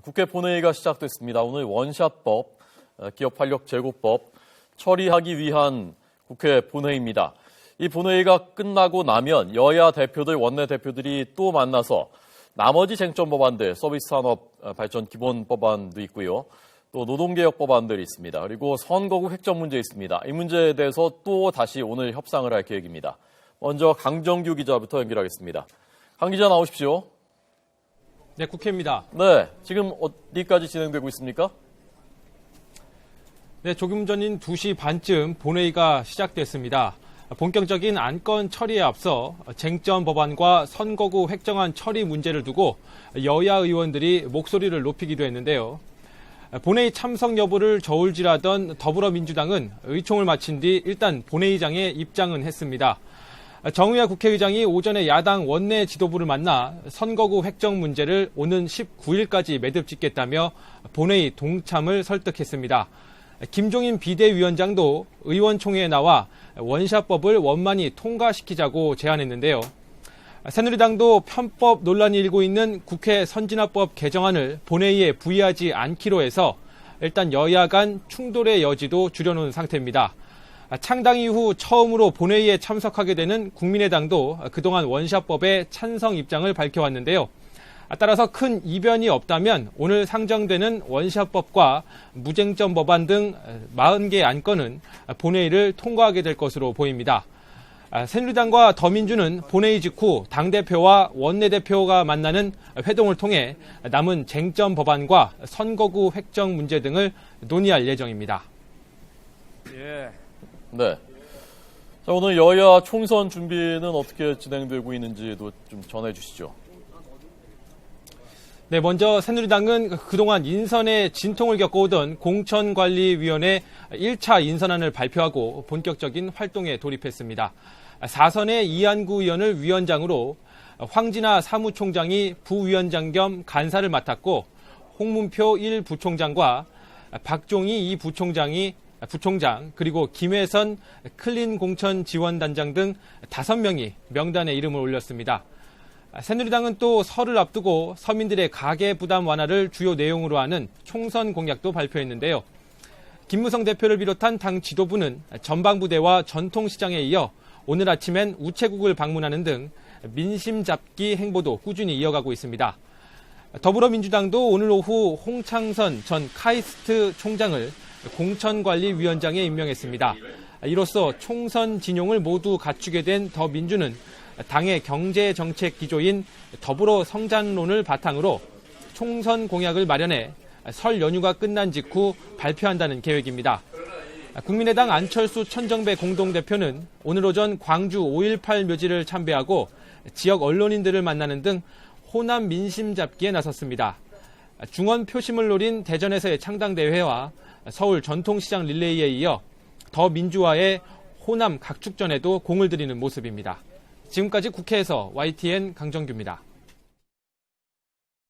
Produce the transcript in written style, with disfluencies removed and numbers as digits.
국회 본회의가 시작됐습니다. 오늘 원샷법, 기업 활력 제고법 처리하기 위한 국회 본회의입니다. 이 본회의가 끝나고 나면 여야 대표들, 원내대표들이 또 만나서 나머지 쟁점 법안들, 서비스 산업 발전 기본 법안도 있고요. 또 노동개혁 법안들이 있습니다. 그리고 선거구 획정 문제 있습니다. 이 문제에 대해서 또 다시 오늘 협상을 할 계획입니다. 먼저 강정규 기자부터 연결하겠습니다. 강 기자 나오십시오. 네, 국회입니다. 네, 지금 어디까지 진행되고 있습니까? 네, 조금 전인 2시 반쯤 본회의가 시작됐습니다. 본격적인 안건 처리에 앞서 쟁점 법안과 선거구 획정안 처리 문제를 두고 여야 의원들이 목소리를 높이기도 했는데요. 본회의 참석 여부를 저울질하던 더불어민주당은 의총을 마친 뒤 일단 본회의장에 입장은 했습니다. 정의화 국회의장이 오전에 야당 원내 지도부를 만나 선거구 획정 문제를 오는 19일까지 매듭 짓겠다며 본회의 동참을 설득했습니다. 김종인 비대위원장도 의원총회에 나와 원샷법을 원만히 통과시키자고 제안했는데요. 새누리당도 편법 논란이 일고 있는 국회 선진화법 개정안을 본회의에 부의하지 않기로 해서 일단 여야 간 충돌의 여지도 줄여놓은 상태입니다. 창당 이후 처음으로 본회의에 참석하게 되는 국민의당도 그동안 원샷법에 찬성 입장을 밝혀왔는데요. 따라서 큰 이변이 없다면 오늘 상정되는 원샷법과 무쟁점 법안 등 40개 안건은 본회의를 통과하게 될 것으로 보입니다. 새누리당과 더민주는 본회의 직후 당대표와 원내대표가 만나는 회동을 통해 남은 쟁점 법안과 선거구 획정 문제 등을 논의할 예정입니다. 네. 자, 오늘 여야 총선 준비는 어떻게 진행되고 있는지도 좀 전해주시죠. 네, 먼저 새누리당은 그동안 인선에 진통을 겪어오던 공천관리위원회 1차 인선안을 발표하고 본격적인 활동에 돌입했습니다. 4선의 이한구 의원을 위원장으로, 황진아 사무총장이 부위원장 겸 간사를 맡았고, 홍문표 1 부총장과 박종희 2 부총장, 그리고 김혜선 클린공천지원단장 등 5명이 명단에 이름을 올렸습니다. 새누리당은 또 설을 앞두고 서민들의 가계 부담 완화를 주요 내용으로 하는 총선 공약도 발표했는데요. 김무성 대표를 비롯한 당 지도부는 전방부대와 전통시장에 이어 오늘 아침엔 우체국을 방문하는 등 민심 잡기 행보도 꾸준히 이어가고 있습니다. 더불어민주당도 오늘 오후 홍창선 전 카이스트 총장을 공천관리위원장에 임명했습니다. 이로써 총선 진용을 모두 갖추게 된 더민주는 당의 경제정책 기조인 더불어 성장론을 바탕으로 총선 공약을 마련해 설 연휴가 끝난 직후 발표한다는 계획입니다. 국민의당 안철수 천정배 공동대표는 오늘 오전 광주 5.18 묘지를 참배하고 지역 언론인들을 만나는 등 호남 민심 잡기에 나섰습니다. 중원 표심을 노린 대전에서의 창당대회와 서울 전통시장 릴레이에 이어 더민주화의 호남 각축전에도 공을 들이는 모습입니다. 지금까지 국회에서 YTN 강정규입니다.